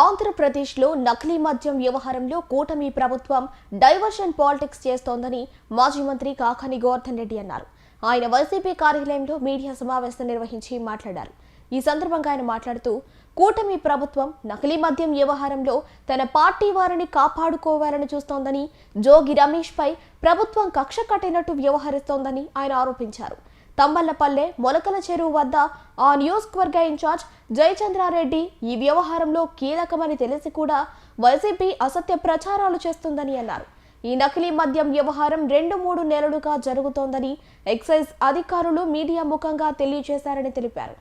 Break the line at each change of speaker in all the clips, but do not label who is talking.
ఆంధ్రప్రదేశ్లో నకిలీ మద్యం వ్యవహారంలో కూటమి ప్రభుత్వం డైవర్షన్ పాలిటిక్స్ చేస్తోందని మాజీ మంత్రి కాకాని గోవర్ధన్ రెడ్డి అన్నారు. ఆయన వైసీపీ కార్యాలయంలో మీడియా సమావేశం నిర్వహించి మాట్లాడారు. ఈ సందర్భంగా ఆయన మాట్లాడుతూ, కూటమి ప్రభుత్వం నకిలీ మద్యం వ్యవహారంలో తన పార్టీ వారిని కాపాడుకోవాలని చూస్తోందని, జోగి రమేష్ పై ప్రభుత్వం కక్ష కట్టినట్టు వ్యవహరిస్తోందని ఆయన ఆరోపించారు. తంబళ్లపల్లె మొలకల చెరువు వద్ద ఆ నియోజకవర్గ ఇన్ఛార్జ్ జయచంద్రారెడ్డి ఈ వ్యవహారంలో కీలకమని తెలిసి కూడా వైసీపీ అసత్య ప్రచారాలు చేస్తుందని అన్నారు. ఈ నకిలీ మద్యం వ్యవహారం 2-3 నెలలుగా జరుగుతోందని ఎక్సైజ్ అధికారులు మీడియా ముఖంగా తెలియజేశారని తెలిపారు.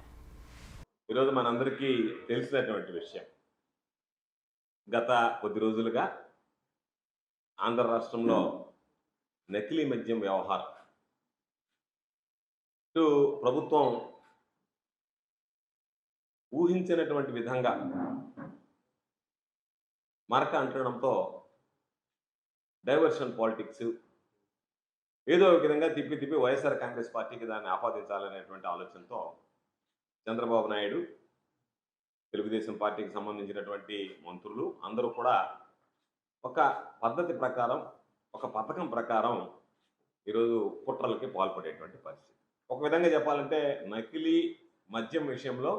ఈరోజు మనందరికీ తెలిసినటువంటి విషయం, గత కొద్ది రోజులుగా ఆంధ్ర రాష్ట్రంలో నకిలీ మద్యం వ్యవహారం ప్రభుత్వం ఊహించినటువంటి విధంగా మరక అంటడంతో డైవర్షన్ పాలిటిక్స్ ఏదో ఒక విధంగా తిప్పి వైఎస్ఆర్ కాంగ్రెస్ పార్టీకి దాన్ని ఆపాదించాలనేటువంటి ఆలోచనతో చంద్రబాబు నాయుడు, తెలుగుదేశం పార్టీకి సంబంధించినటువంటి మంత్రులు అందరూ కూడా ఒక పద్ధతి ప్రకారం, ఒక పథకం ప్రకారం ఈరోజు కుట్రలకి పాల్పడేటువంటి పరిస్థితి. ఒక విధంగా చెప్పాలంటే నకిలీ మద్యం విషయంలో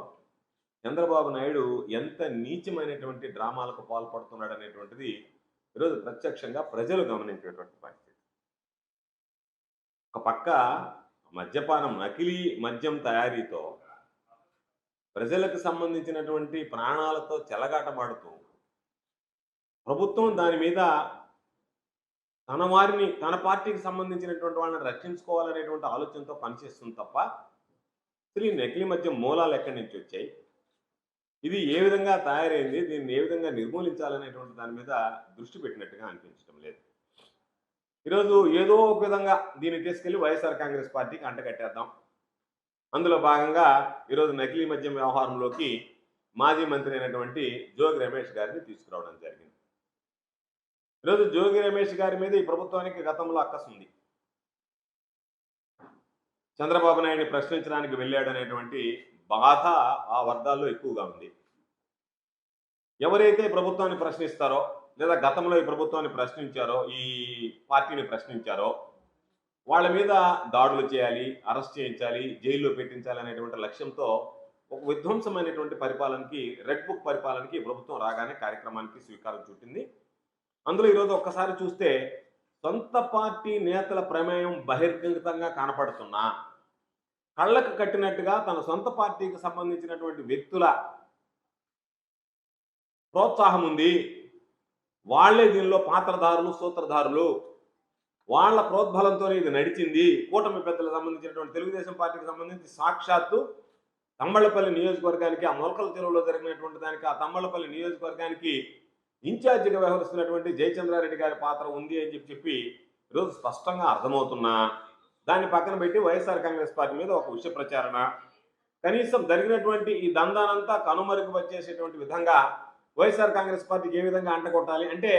చంద్రబాబు నాయుడు ఎంత నీచమైనటువంటి డ్రామాలకు పాల్పడుతున్నాడు అనేటువంటిది ఈరోజు ప్రత్యక్షంగా ప్రజలు గమనించేటువంటి పరిస్థితి. ఒక పక్క మద్యపానం, నకిలీ మద్యం తయారీతో ప్రజలకు సంబంధించినటువంటి ప్రాణాలతో చెలగాటమాడుతూ ప్రభుత్వం దాని మీద తన వారిని, తన పార్టీకి సంబంధించినటువంటి వాళ్ళని రక్షించుకోవాలనేటువంటి ఆలోచనతో పనిచేస్తుంది తప్ప అసలు ఈ నకిలీ మద్యం మూలాలు ఎక్కడి నుంచి వచ్చాయి, ఇది ఏ విధంగా తయారైంది, దీన్ని ఏ విధంగా నిర్మూలించాలనేటువంటి దాని మీద దృష్టి పెట్టినట్టుగా అనిపించడం లేదు. ఈరోజు ఏదో ఒక విధంగా దీన్ని తీసుకెళ్లి వైఎస్ఆర్ కాంగ్రెస్ పార్టీకి అంటగట్టేద్దాం. అందులో భాగంగా ఈరోజు నకిలీ మద్యం వ్యవహారంలోకి మాజీ మంత్రి అయినటువంటి జోగి రమేష్ గారిని తీసుకురావడం జరిగింది. ఈరోజు జోగి రమేష్ గారి మీద ఈ ప్రభుత్వానికి గతంలో అక్కసు ఉంది. చంద్రబాబు నాయుడిని ప్రశ్నించడానికి వెళ్ళాడనేటువంటి బాధ ఆ వర్గాల్లో ఎక్కువగా ఉంది. ఎవరైతే ప్రభుత్వాన్ని ప్రశ్నిస్తారో, లేదా గతంలో ఈ ప్రభుత్వాన్ని ప్రశ్నించారో, ఈ పార్టీని ప్రశ్నించారో, వాళ్ళ మీద దాడులు చేయాలి, అరెస్ట్ చేయించాలి, జైల్లో పెట్టించాలి అనేటువంటి లక్ష్యంతో ఒక విధ్వంసమైనటువంటి పరిపాలనకి, రెడ్ బుక్ పరిపాలనకి ప్రభుత్వం రాగానే కార్యక్రమానికి శ్రీకారం చుట్టింది. అందులో ఈరోజు ఒక్కసారి చూస్తే సొంత పార్టీ నేతల ప్రమేయం బహిర్గతంగా కనపడుతున్నా, కళ్ళకు కట్టినట్టుగా తన సొంత పార్టీకి సంబంధించినటువంటి వ్యక్తుల ప్రోత్సాహం ఉంది, వాళ్లే దీనిలో పాత్రధారులు, సూత్రధారులు, వాళ్ళ ప్రోద్బలంతో ఇది నడిచింది, కూటమి పెద్దలకు సంబంధించినటువంటి తెలుగుదేశం పార్టీకి సంబంధించి సాక్షాత్తు తంబళ్లపల్లి నియోజకవర్గానికి, ఆ మొలకల చెరువులో జరిగినటువంటి దానికి, ఆ తంబళ్లపల్లి నియోజకవర్గానికి ఇన్ఛార్జిగా వ్యవహరిస్తున్నటువంటి జయచంద్రారెడ్డి గారి పాత్ర ఉంది అని చెప్పి ఈరోజు స్పష్టంగా అర్థమవుతున్నా, దాన్ని పక్కన పెట్టి వైఎస్ఆర్ కాంగ్రెస్ పార్టీ మీద ఒక విష ప్రచారణ, కనీసం జరిగినటువంటి ఈ దందానంతా కనుమరుగు వచ్చేసేటువంటి విధంగా వైఎస్ఆర్ కాంగ్రెస్ పార్టీకి ఏ విధంగా అంటగొట్టాలి అంటే,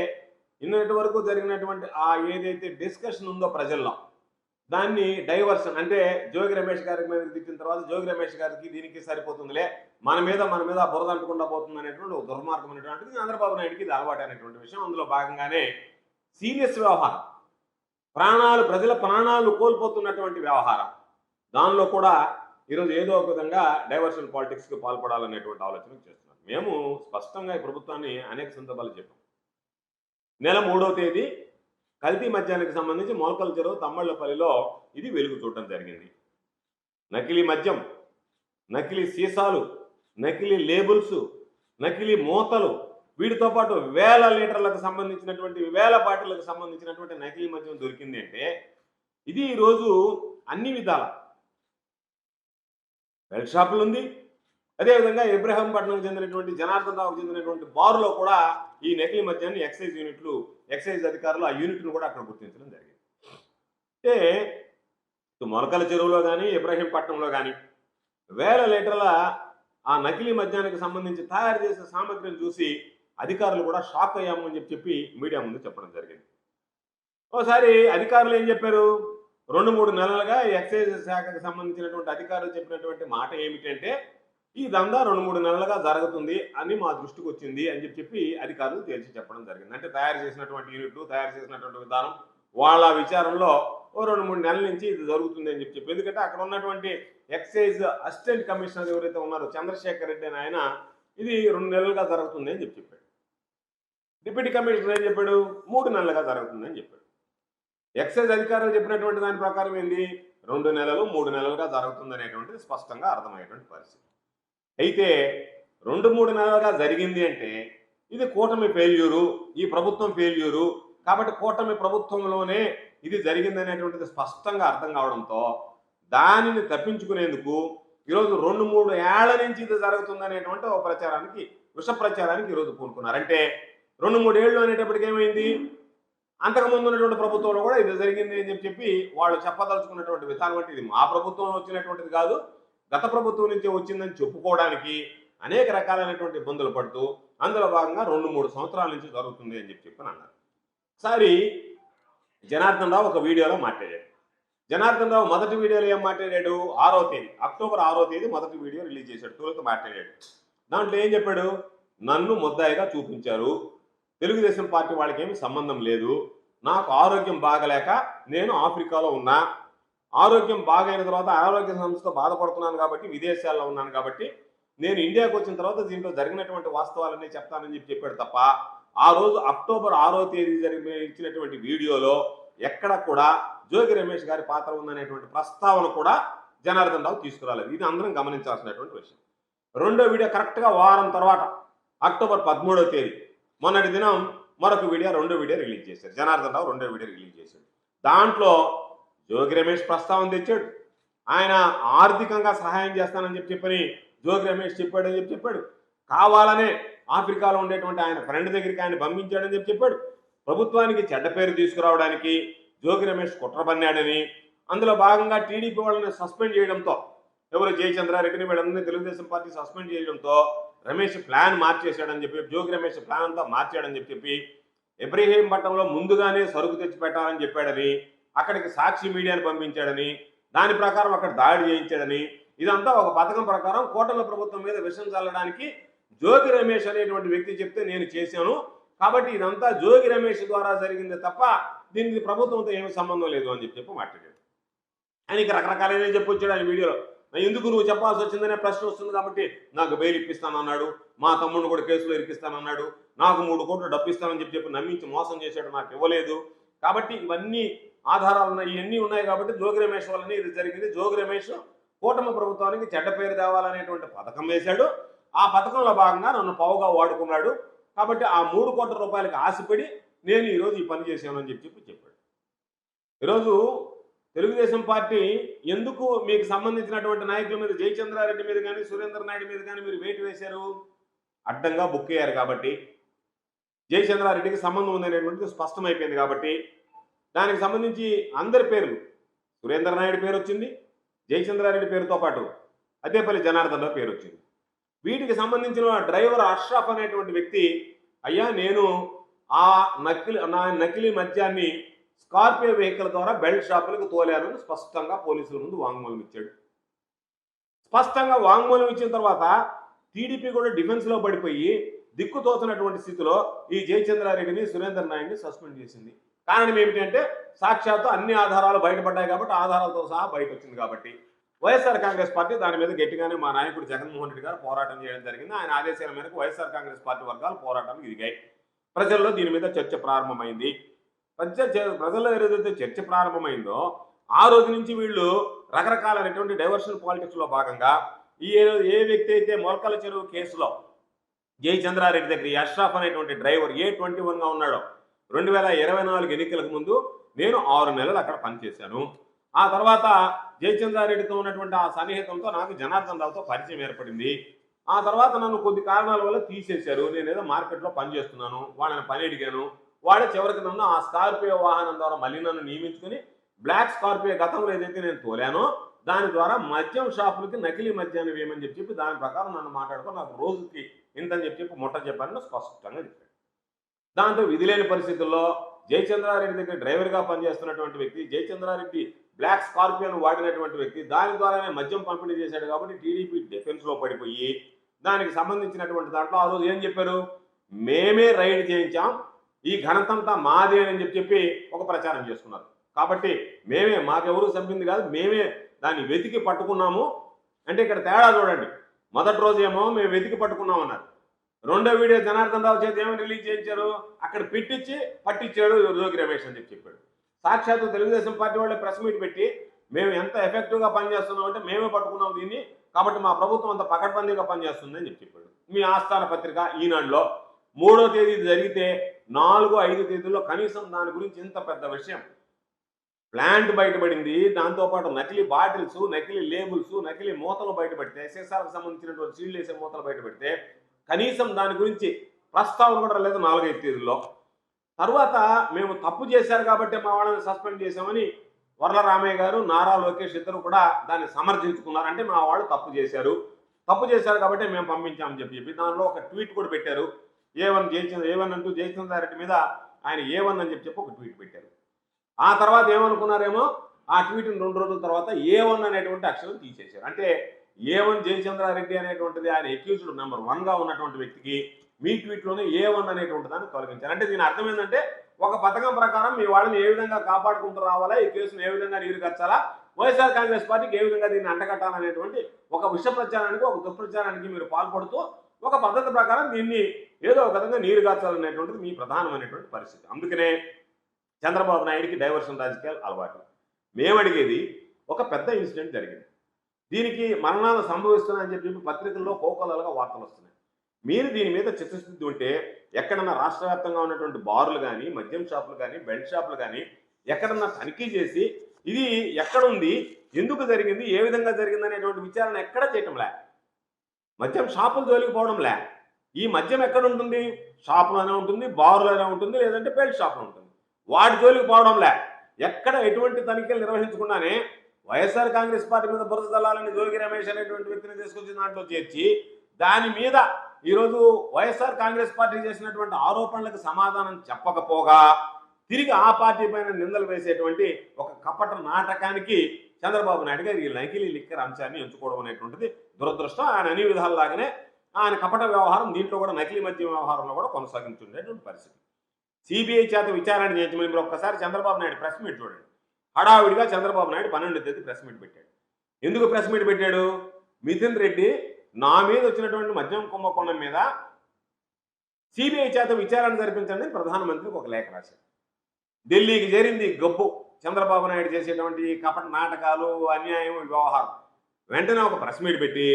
ఇన్నటి వరకు జరిగినటువంటి ఆ ఏదైతే డిస్కషన్ ఉందో ప్రజల్లో, దాన్ని డైవర్షన్ అంటే జోగి రమేష్ గారి మీద తిట్టిన తర్వాత జోగి రమేష్ గారికి దీనికి సరిపోతుందిలే, మన మీద బురద అంటకుండా పోతుంది అనేటువంటి ఒక దుర్మార్గమైనటువంటిది చంద్రబాబు నాయుడికి ఇది అలవాటు అనేటువంటి విషయం. అందులో భాగంగానే సీరియస్ వ్యవహారం, ప్రజల ప్రాణాలు కోల్పోతున్నటువంటి వ్యవహారం, దానిలో కూడా ఈరోజు ఏదో ఒక విధంగా డైవర్షన్ పాలిటిక్స్కి పాల్పడాలనేటువంటి ఆలోచన చేస్తున్నారు. మేము స్పష్టంగా ఈ ప్రభుత్వాన్ని అనేక సందర్భాలు చెప్పాం. నెల 3వ తేదీ కల్తీ మద్యానికి సంబంధించి మొలకల చెరువు తంబళ్లపల్లిలో ఇది వెలుగు చూడటం జరిగింది. నకిలీ మద్యం, నకిలీ సీసాలు, నకిలీ లేబుల్స్, నకిలీ మూతలు, వీటితో పాటు 1000 లీటర్లకు సంబంధించినటువంటి, 1000 బాటిళ్లకు సంబంధించినటువంటి నకిలీ మద్యం దొరికింది అంటే ఇది ఈరోజు అన్ని విధాల బెల్ట్ షాపులు ఉంది. అదేవిధంగా ఇబ్రహీంపట్నంకు చెందినటువంటి, జనార్దన్ రావుకు చెందినటువంటి బారులో కూడా ఈ నకిలీ మద్యాన్ని ఎక్సైజ్ అధికారులు ఆ యూనిట్ను కూడా అక్కడ గుర్తించడం జరిగింది. అంటే మొలకల చెరువులో కానీ, ఇబ్రహీంపట్నంలో కానీ 1000 లీటర్ల ఆ నకిలీ మద్యానికి సంబంధించి తయారు చేసే సామగ్రిని చూసి అధికారులు కూడా షాక్ అయ్యాము అని చెప్పి మీడియా ముందు చెప్పడం జరిగింది. ఒకసారి అధికారులు ఏం చెప్పారు, 2-3 నెలలుగా ఎక్సైజ్ శాఖకు సంబంధించినటువంటి అధికారులు చెప్పినటువంటి మాట ఏమిటంటే, ఈ దందా 2-3 నెలలుగా జరుగుతుంది అని మా దృష్టికి వచ్చింది అని చెప్పి అధికారులు తేల్చి చెప్పడం జరిగింది. అంటే తయారు చేసినటువంటి యూనిట్లు, తయారు చేసినటువంటి విధానం, వాళ్ళ విచారణలో ఓ 2-3 నెలల నుంచి ఇది జరుగుతుంది అని చెప్పి. ఎందుకంటే అక్కడ ఉన్నటువంటి ఎక్సైజ్ అసిస్టెంట్ కమిషనర్ ఎవరైతే ఉన్నారో చంద్రశేఖర్ రెడ్డి అని ఆయన, ఇది 2 నెలలుగా జరుగుతుంది అని చెప్పాడు. డిప్యూటీ కమిషనర్ ఏం చెప్పాడు, 3 నెలలుగా జరుగుతుంది అని చెప్పాడు. ఎక్సైజ్ అధికారులు చెప్పినటువంటి దాని ప్రకారం ఏంది, 2 నెలలు 3 నెలలుగా జరుగుతుంది అనేటువంటిది స్పష్టంగా అర్థమయ్యేటువంటి పరిస్థితి. అయితే 2-3 నెలలుగా జరిగింది అంటే ఇది కూటమి ఫెయిల్యూరు, ఈ ప్రభుత్వం ఫెయిల్యూరు, కాబట్టి కూటమి ప్రభుత్వంలోనే ఇది జరిగింది అనేటువంటిది స్పష్టంగా అర్థం కావడంతో దానిని తప్పించుకునేందుకు ఈరోజు 2-3 ఏళ్ల నుంచి ఇది జరుగుతుంది అనేటువంటి ఒక ప్రచారానికి, విష ప్రచారానికి ఈరోజు పూనుకున్నారు. అంటే 2-3 ఏళ్ళు అనేటప్పటికి ఏమైంది, అంతకుముందు ఉన్నటువంటి ప్రభుత్వంలో కూడా ఇది జరిగింది అని చెప్పి వాళ్ళు చెప్పదలుచుకున్నటువంటి విధానం. అంటే ఇది మా ప్రభుత్వంలో వచ్చినటువంటిది కాదు, గత ప్రభుత్వం నుంచి వచ్చిందని చెప్పుకోవడానికి అనేక రకాలైనటువంటి ఇబ్బందులు పడుతూ అందులో భాగంగా 2-3 సంవత్సరాల నుంచి జరుగుతుంది అని చెప్పి అన్నారు. ఒకసారి జనార్దన్ రావు ఒక వీడియోలో మాట్లాడాడు. జనార్దన్ రావు మొదటి వీడియోలో ఏం మాట్లాడాడు, 6వ తేదీ అక్టోబర్ 6వ తేదీ మొదటి వీడియో రిలీజ్ చేశాడు, తొలుత మాట్లాడాడు. దాంట్లో ఏం చెప్పాడు, నన్ను ముద్దాయిగా చూపించారు, తెలుగుదేశం పార్టీ వాళ్ళకి ఏమి సంబంధం లేదు, నాకు ఆరోగ్యం బాగలేక నేను ఆఫ్రికాలో ఉన్నా, ఆరోగ్యం బాగైన తర్వాత ఆరోగ్య సమస్యతో బాధపడుతున్నాను కాబట్టి విదేశాల్లో ఉన్నాను కాబట్టి నేను ఇండియాకు వచ్చిన తర్వాత దీంట్లో జరిగినటువంటి వాస్తవాలన్నీ చెప్తానని చెప్పాడు తప్ప ఆ రోజు అక్టోబర్ 6వ తేదీ ఇచ్చినటువంటి వీడియోలో ఎక్కడ కూడా జోగి రమేష్ గారి పాత్ర ఉందనేటువంటి ప్రస్తావన కూడా జనార్దన్ రావు తీసుకురాలేదు. ఇది అందరం గమనించాల్సినటువంటి విషయం. రెండో వీడియో కరెక్ట్గా వారం తర్వాత అక్టోబర్ 13వ తేదీ మొన్నటి దినం మరొక వీడియో, రెండో వీడియో రిలీజ్ చేశారు. జనార్దన్ రావు రెండో వీడియో రిలీజ్ చేశాడు. దాంట్లో జోగి రమేష్ ప్రస్తావన తెచ్చాడు. ఆయన ఆర్థికంగా సహాయం చేస్తానని చెప్పని జోగి రమేష్ చెప్పాడని చెప్పాడు. కావాలనే ఆఫ్రికాలో ఉండేటువంటి ఆయన ఫ్రెండ్ దగ్గరికి ఆయన పంపించాడని చెప్పాడు. ప్రభుత్వానికి చెడ్డ పేరు తీసుకురావడానికి జోగి రమేష్ కుట్ర పన్నాడని, అందులో భాగంగా టీడీపీ వాళ్ళని సస్పెండ్ చేయడంతో, ఎవరు జయచంద్రారెడ్డిని వీళ్ళందరినీ తెలుగుదేశం పార్టీ సస్పెండ్ చేయడంతో రమేష్ ప్లాన్ మార్చేశాడని చెప్పి, జోగి రమేష్ ప్లాన్ అంతా మార్చాడని చెప్పి ఇబ్రహీంపట్నంలో ముందుగానే సరుకు తెచ్చి పెట్టాలని చెప్పాడని, అక్కడికి సాక్షి మీడియాని పంపించాడని, దాని ప్రకారం అక్కడ దాడి చేయించాడని, ఇదంతా ఒక పథకం ప్రకారం కూటమి ప్రభుత్వం మీద విషం చల్లడానికి జోగి రమేష్ అనేటువంటి వ్యక్తి చెప్తే నేను చేశాను, కాబట్టి ఇదంతా జోగి రమేష్ ద్వారా జరిగింది తప్ప దీనికి ప్రభుత్వంతో ఏమీ సంబంధం లేదు అని చెప్పి మాట్లాడాడు. ఆయనకి రకరకాలైన చెప్పొచ్చాడు ఆయన వీడియోలో. ఎందుకు నువ్వు చెప్పాల్సి వచ్చిందనే ప్రశ్న వస్తుంది కాబట్టి నాకు బెయిల్ ఇప్పిస్తానన్నాడు, మా తమ్ముడిని కూడా కేసులో ఇరికిస్తానన్నాడు, నాకు 3 కోట్లు డబ్బు ఇస్తానని చెప్పి నమ్మించి మోసం చేశాడు, నాకు ఇవ్వలేదు, కాబట్టి ఇవన్నీ ఆధారాలు ఉన్నాయి, ఇవన్నీ ఉన్నాయి కాబట్టి జోగి రమేష్ వల్లనే ఇది జరిగింది, జోగి రమేష్ కూటమి ప్రభుత్వానికి చెడ్డ పేరు తేవాలనేటువంటి పథకం వేశాడు, ఆ పథకంలో భాగంగా నన్ను పావుగా వాడుకున్నాడు, కాబట్టి ఆ 3 కోట్ల రూపాయలకి ఆశపడి నేను ఈరోజు ఈ పని చేశాను అని చెప్పాడు. ఈరోజు తెలుగుదేశం పార్టీ ఎందుకు మీకు సంబంధించినటువంటి నాయకుల మీద, జయచంద్రారెడ్డి మీద కానీ సురేంద్ర నాయుడు మీద కానీ మీరు వేటు వేశారు, అడ్డంగా బుక్ అయ్యారు కాబట్టి, జయచంద్రారెడ్డికి సంబంధం ఉందనేటువంటిది స్పష్టమైపోయింది కాబట్టి దానికి సంబంధించి అందరి పేర్లు, సురేంద్ర నాయుడు పేరు వచ్చింది, జయచంద్రారెడ్డి పేరుతో పాటు అదేపల్లి జనార్దన్ రావు పేరు వచ్చింది. వీటికి సంబంధించిన డ్రైవర్ అష్రఫ్ అనేటువంటి వ్యక్తి, అయ్యా నేను ఆ నకిలీ మద్యాన్ని స్కార్పియో వెహికల్ ద్వారా బెల్ట్ షాపులకు తోలారని స్పష్టంగా పోలీసుల ముందు వాంగ్మూలం ఇచ్చాడు. స్పష్టంగా వాంగ్మూలం ఇచ్చిన తర్వాత టీడీపీ కూడా డిఫెన్స్లో పడిపోయి దిక్కుతోచినటువంటి స్థితిలో ఈ జయచంద్రారెడ్డిని సురేంద్ర నాయుడిని సస్పెండ్ చేసింది. కారణం ఏమిటంటే సాక్షాత్తు అన్ని ఆధారాలు బయటపడ్డాయి కాబట్టి, ఆధారాలతో సహా బయట వచ్చింది కాబట్టి వైఎస్ఆర్ కాంగ్రెస్ పార్టీ దాని మీద గట్టిగానే మా నాయకుడు జగన్మోహన్ రెడ్డి గారు పోరాటం చేయడం జరిగింది. ఆయన ఆదేశాల మేరకు వైఎస్ఆర్ కాంగ్రెస్ పార్టీ వర్గాలు పోరాటానికి దిగాయి. ప్రజల్లో దీని మీద చర్చ ప్రారంభమైంది. ప్రజల్లో ఏదైతే చర్చ ప్రారంభమైందో ఆ రోజు నుంచి వీళ్ళు రకరకాలైనటువంటి డైవర్షన్ పాలిటిక్స్లో భాగంగా ఏ వ్యక్తి అయితే మొలకల చెరువు కేసులో జయచంద్రారెడ్డి దగ్గర అష్రఫ్ అనేటువంటి డ్రైవర్ A21గా ఉన్నాడో, 2024 ఎన్నికలకు ముందు నేను 6 నెలలు అక్కడ పనిచేశాను. ఆ తర్వాత జయచంద్రారెడ్డితో ఉన్నటువంటి ఆ సన్నిహితంతో నాకు జనార్దన్ రావుతో పరిచయం ఏర్పడింది. ఆ తర్వాత నన్ను కొద్ది కారణాల వల్ల తీసేశారు, నేనేదో మార్కెట్లో పనిచేస్తున్నాను, వాళ్ళని పని అడిగాను, వాడే చివరికి నన్ను ఆ స్కార్పియో వాహనం ద్వారా మళ్ళీ నన్ను నియమించుకుని బ్లాక్ స్కార్పియో గతంలో ఏదైతే నేను తోలానో దాని ద్వారా మద్యం షాపులకి నకిలీ మద్యాన్ని వేయమని చెప్పి దాని ప్రకారం నన్ను మాట్లాడుకో నాకు రోజుకి ఇంతని చెప్పి ముట్ట చెప్పాలని స్పష్టంగా చెప్పాడు. దాంతో విధిలేని పరిస్థితుల్లో జయచంద్రారెడ్డి దగ్గర డ్రైవర్గా పనిచేస్తున్నటువంటి వ్యక్తి, జయచంద్రారెడ్డి బ్లాక్ స్కార్పియోన్ వాడినటువంటి వ్యక్తి, దాని ద్వారానే మద్యం పంపిణీ చేశాడు కాబట్టి టీడీపీ డిఫెన్స్లో పడిపోయి దానికి సంబంధించినటువంటి దాంట్లో ఆ రోజు ఏం చెప్పారు, మేమే రైడ్ చేయించాం, ఈ ఘనతంతా మాదే అని చెప్పి ఒక ప్రచారం చేసుకున్నారు. కాబట్టి మాకెవరు చంపింది కాదు, మేమే దాన్ని వెతికి పట్టుకున్నాము అంటే ఇక్కడ తేడా చూడండి. మొదటి రోజు ఏమో మేము వెతికి పట్టుకున్నాం అన్నారు. రెండో వీడియో జనార్దన్ రావు చేతి ఏమో రిలీజ్ చేయించారు, అక్కడ పెట్టించి పట్టించాడు జోగి రమేష్ అని చెప్పాడు. సాక్షాత్తు తెలుగుదేశం పార్టీ వాళ్ళే ప్రెస్ మీట్ పెట్టి మేము ఎంత ఎఫెక్టివ్గా పనిచేస్తున్నాం అంటే మేమే పట్టుకున్నాం దీన్ని, కాబట్టి మా ప్రభుత్వం అంత పకడ్బందీగా పనిచేస్తుందని చెప్పాడు. మీ ఆస్థాన పత్రిక ఈనాడులో 3వ తేదీ జరిగితే 4, 5 తేదీల్లో కనీసం దాని గురించి ఇంత పెద్ద విషయం ప్లాంట్ బయటపడింది, దాంతోపాటు నకిలీ బాటిల్స్, నకిలీ లేబుల్స్, నకిలీ మూతలు బయటపడితే, ఎస్ఎస్ఆర్కి సంబంధించినటువంటి సీల్డ్ వేసే మూతలు బయటపడితే కనీసం దాని గురించి ప్రస్తావన కూడా లేదు 4, 5 తేదీల్లో. తర్వాత మేము తప్పు చేశారు కాబట్టి మా వాళ్ళని సస్పెండ్ చేశామని వర్ల రామయ్య గారు, నారా లోకేష్ ఇద్దరు కూడా దాన్ని సమర్థించుకున్నారు. అంటే మా వాళ్ళు తప్పు చేశారు కాబట్టి మేము పంపించామని చెప్పి దానిలో ఒక ట్వీట్ కూడా పెట్టారు. A1 అంటూ జయచంద్రారెడ్డి మీద ఆయన A1 అని చెప్పి ఒక ట్వీట్ పెట్టారు. ఆ తర్వాత ఏమనుకున్నారేమో ఆ ట్వీట్ని 2 రోజుల తర్వాత A1 అనేటువంటి అక్షరం తీసేశారు. అంటే A1 జయచంద్రారెడ్డి అనేటువంటిది ఆయన అక్యూజ్డ్ నెంబర్ 1గా ఉన్నటువంటి వ్యక్తికి మీ ట్వీట్లోనే A1 అనేటువంటి దాన్ని తొలగించారు. అంటే దీని అర్థం ఏంటంటే ఒక పథకం ప్రకారం మీ వాళ్ళని ఏ విధంగా కాపాడుకుంటూ రావాలా, ఈ కేసును ఏ విధంగా నీరుగర్చాలా, వైఎస్ఆర్ కాంగ్రెస్ పార్టీకి ఏ విధంగా దీన్ని అంటగట్టాలనేటువంటి ఒక విష ప్రచారానికి, ఒక దుష్ప్రచారానికి మీరు పాల్పడుతూ ఒక పద్ధతి ప్రకారం దీన్ని ఏదో ఒక విధంగా నీరుగార్చాలనేటువంటిది మీ ప్రధానమైనటువంటి పరిస్థితి. అందుకనే చంద్రబాబు నాయుడికి డైవర్షన్ రాజకీయాలు అలవాటు. మేము అడిగేది ఒక పెద్ద ఇన్సిడెంట్ జరిగింది, దీనికి మరణాలు సంభవిస్తున్నాయని చెప్పి పత్రికల్లో కోకోలాలుగా వార్తలు వస్తున్నాయి. మీరు దీని మీద చిత్తశుద్ధి ఉంటే ఎక్కడన్నా రాష్ట్ర వ్యాప్తంగా ఉన్నటువంటి బార్లు కానీ, మద్యం షాపులు కానీ, బెల్ట్ షాపులు కానీ ఎక్కడన్నా తనిఖీ చేసి ఇది ఎక్కడుంది, ఎందుకు జరిగింది, ఏ విధంగా జరిగింది అనేటువంటి విచారణ ఎక్కడ చేయటంలే. మద్యం షాపులు జోలికి పోవడంలే. ఈ మద్యం ఎక్కడ ఉంటుంది, షాపులోనే ఉంటుంది, బార్లోనే ఉంటుంది, లేదంటే బెల్ట్ షాపులో ఉంటుంది. వాటి జోలికి పోవడంలే. ఎక్కడ ఎటువంటి తనిఖీలు నిర్వహించకుండానే వైఎస్ఆర్ కాంగ్రెస్ పార్టీ మీద బురద దళాలని జోగి రమేష్ అనేటువంటి వ్యక్తిని తీసుకొచ్చి దాంట్లో చేర్చి దాని మీద ఈరోజు వైఎస్ఆర్ కాంగ్రెస్ పార్టీ చేసినటువంటి ఆరోపణలకు సమాధానం చెప్పకపోగా తిరిగి ఆ పార్టీ పైన నిందలు వేసేటువంటి ఒక కపట నాటకానికి చంద్రబాబు నాయుడు గారు ఈ నకిలీ లిక్కర్ అంశాన్ని ఎంచుకోవడం అనేటువంటిది దురదృష్టం. ఆయన అన్ని విధాలలాగానే ఆయన కపట వ్యవహారం దీంట్లో కూడా నకిలీ మద్యం వ్యవహారంలో కూడా కొనసాగించుండేటువంటి పరిస్థితి. సిబిఐ చేత విచారణ చేయించమని మీరు ఒక్కసారి చంద్రబాబు నాయుడు ప్రెస్ మీట్ చూడండి. హడావిడిగా చంద్రబాబు నాయుడు 12వ తేదీ ప్రెస్ మీట్ పెట్టాడు. ఎందుకు ప్రెస్ మీట్ పెట్టాడు, మిథున్ రెడ్డి నా మీద వచ్చినటువంటి మద్యం కుంభకోణం మీద సిబిఐ చేత విచారణ జరిపించండి ప్రధానమంత్రికి ఒక లేఖ రాశారు. ఢిల్లీకి చేరింది గబ్బు చంద్రబాబు నాయుడు చేసేటువంటి కపట నాటకాలు, అన్యాయం, వ్యవహారం. వెంటనే ఒక ప్రెస్ మీట్ పెట్టి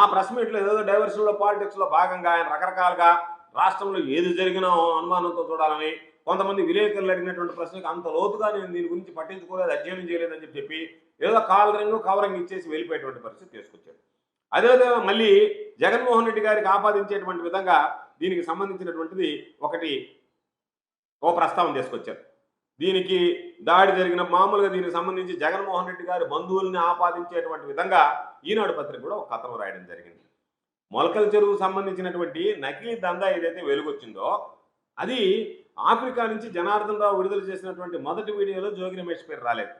ఆ ప్రెస్ మీట్లో ఏదో డైవర్షన్లో పాలిటిక్స్లో భాగంగా ఆయన రకరకాలుగా రాష్ట్రంలో ఏది జరిగినా అనుమానంతో చూడాలని, కొంతమంది విలేకరులు అడిగినటువంటి ప్రశ్నకు అంత లోతుగా నేను దీని గురించి పట్టించుకోలేదు, అధ్యయనం చేయలేదని చెప్పి ఏదో కవరింగ్ ఇచ్చేసి వెళ్ళిపోయేటువంటి పరిస్థితి తీసుకొచ్చాడు. అదేవిధంగా మళ్ళీ జగన్మోహన్ రెడ్డి గారికి ఆపాదించేటువంటి విధంగా దీనికి సంబంధించినటువంటిది ఓ ప్రస్తావన తీసుకొచ్చారు. దీనికి దాడి జరిగిన మామూలుగా దీనికి సంబంధించి జగన్మోహన్ రెడ్డి గారి బంధువుల్ని ఆపాదించేటువంటి విధంగా ఈనాడు పత్రిక కూడా ఒక కథనం రాయడం జరిగింది. మొలకల చెరువుకు సంబంధించినటువంటి నకిలీ దందా ఏదైతే వెలుగొచ్చిందో అది ఆఫ్రికా నుంచి జనార్దన్ రావు విడుదల చేసినటువంటి మొదటి వీడియోలో జోగి రమేష్ పేరు రాలేదు.